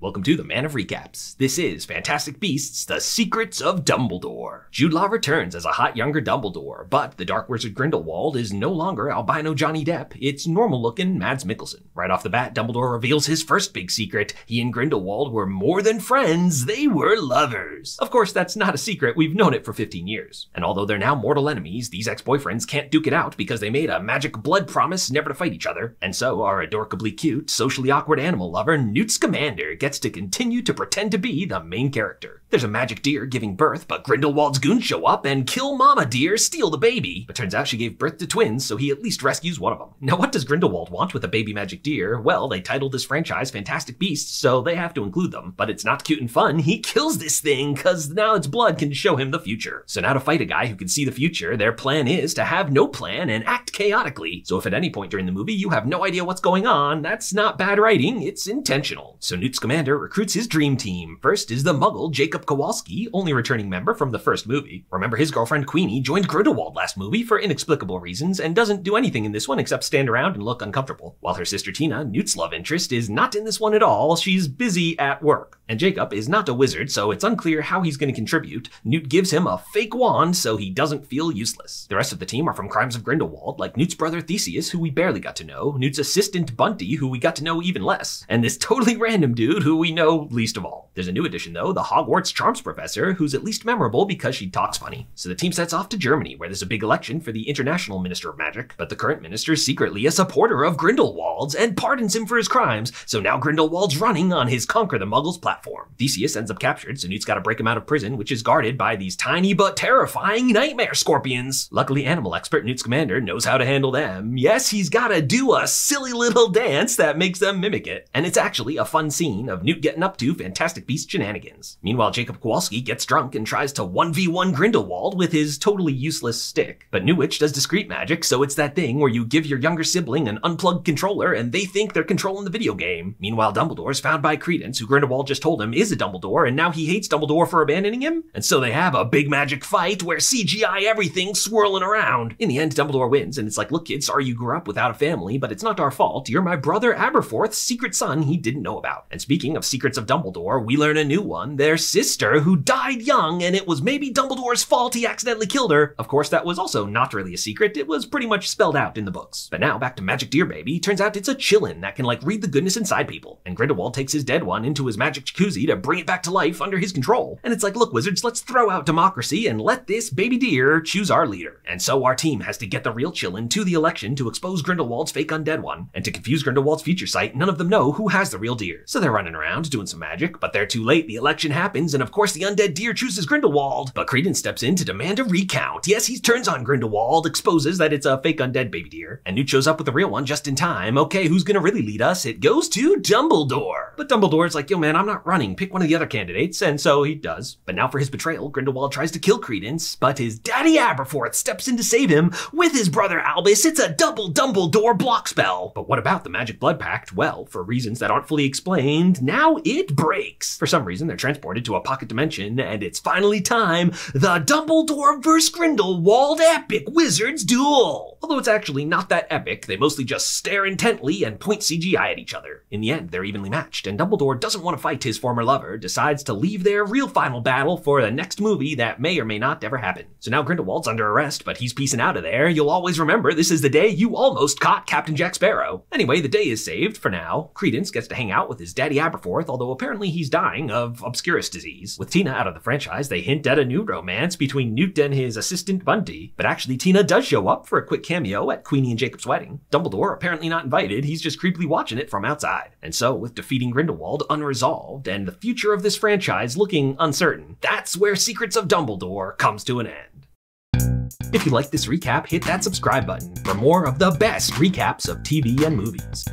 Welcome to the Man of Recaps. This is Fantastic Beasts: The Secrets of Dumbledore. Jude Law returns as a hot younger Dumbledore, but the Dark Wizard Grindelwald is no longer albino Johnny Depp, it's normal-looking Mads Mikkelsen. Right off the bat, Dumbledore reveals his first big secret. He and Grindelwald were more than friends, they were lovers. Of course, that's not a secret, we've known it for 15 years. And although they're now mortal enemies, these ex-boyfriends can't duke it out because they made a magic blood promise never to fight each other. And so our adorably cute, socially awkward animal lover, Newt Scamander, gets to continue to pretend to be the main character. There's a magic deer giving birth, but Grindelwald's goons show up and kill Mama Deer, steal the baby. But turns out she gave birth to twins, so he at least rescues one of them. Now what does Grindelwald want with a baby magic deer? Well, they titled this franchise Fantastic Beasts, so they have to include them. But it's not cute and fun, he kills this thing, cause now its blood can show him the future. So now to fight a guy who can see the future, their plan is to have no plan and act chaotically. So if at any point during the movie you have no idea what's going on, that's not bad writing, it's intentional. So Newt Scamander recruits his dream team. First is the Muggle Jacob Kowalski, only returning member from the first movie. Remember, his girlfriend Queenie joined Grindelwald last movie for inexplicable reasons and doesn't do anything in this one except stand around and look uncomfortable. While her sister Tina, Newt's love interest, is not in this one at all, she's busy at work. And Jacob is not a wizard, so it's unclear how he's going to contribute. Newt gives him a fake wand so he doesn't feel useless. The rest of the team are from Crimes of Grindelwald, like Newt's brother Theseus, who we barely got to know, Newt's assistant Bunty, who we got to know even less, and this totally random dude who we know least of all. There's a new addition though, the Hogwarts Charms Professor, who's at least memorable because she talks funny. So the team sets off to Germany, where there's a big election for the International Minister of Magic, but the current minister is secretly a supporter of Grindelwald's and pardons him for his crimes, so now Grindelwald's running on his Conquer the Muggles platform. Theseus ends up captured, so Newt's gotta break him out of prison, which is guarded by these tiny but terrifying nightmare scorpions. Luckily, animal expert Newt Scamander knows how to handle them. Yes, he's gotta do a silly little dance that makes them mimic it, and it's actually a fun scene of Newt getting up to Fantastic Beast shenanigans. Meanwhile, Jacob Kowalski gets drunk and tries to 1v1 Grindelwald with his totally useless stick. But New Witch does discreet magic, so it's that thing where you give your younger sibling an unplugged controller and they think they're controlling the video game. Meanwhile, Dumbledore's found by Credence, who Grindelwald just told him is a Dumbledore, and now he hates Dumbledore for abandoning him. And so they have a big magic fight where CGI everything swirling around. In the end, Dumbledore wins, and it's like, look kids, sorry you grew up without a family, but it's not our fault. You're my brother Aberforth's secret son he didn't know about. And speaking of secrets of Dumbledore, we learn a new one, their sister who died young, and it was maybe Dumbledore's fault he accidentally killed her. Of course, that was also not really a secret, it was pretty much spelled out in the books. But now back to Magic Deer Baby, turns out it's a chillin that can like read the goodness inside people. And Grindelwald takes his dead one into his magic jacuzzi to bring it back to life under his control. And it's like, look wizards, let's throw out democracy and let this baby deer choose our leader. And so our team has to get the real chillin to the election to expose Grindelwald's fake undead one. And to confuse Grindelwald's future sight, none of them know who has the real deer. So they're running around doing some magic, but they're too late. The election happens, and of course the undead deer chooses Grindelwald. But Credence steps in to demand a recount. Yes, he turns on Grindelwald, exposes that it's a fake undead baby deer. And Newt shows up with the real one just in time. Okay, who's gonna really lead us? It goes to Dumbledore. But Dumbledore's like, yo man, I'm not running, pick one of the other candidates, and so he does. But now for his betrayal, Grindelwald tries to kill Credence, but his daddy Aberforth steps in to save him with his brother Albus. It's a double Dumbledore block spell. But what about the Magic Blood Pact? Well, for reasons that aren't fully explained, now it breaks. For some reason, they're transported to a pocket dimension, and it's finally time, the Dumbledore vs. Grindelwald epic wizards duel. Although it's actually not that epic, they mostly just stare intently and point CGI at each other. In the end, they're evenly matched, and Dumbledore doesn't want to fight his former lover, decides to leave their real final battle for the next movie that may or may not ever happen. So now Grindelwald's under arrest, but he's peacing out of there. You'll always remember this is the day you almost caught Captain Jack Sparrow. Anyway, the day is saved for now. Credence gets to hang out with his daddy Aberforth, although apparently he's dying of obscurus disease. With Tina out of the franchise, they hint at a new romance between Newt and his assistant Bunty, but actually Tina does show up for a quick cameo at Queenie and Jacob's wedding. Dumbledore apparently not invited, he's just creepily watching it from outside. And so, with defeating Grindelwald unresolved and the future of this franchise looking uncertain, that's where Secrets of Dumbledore comes to an end. If you like this recap, hit that subscribe button for more of the best recaps of TV and movies.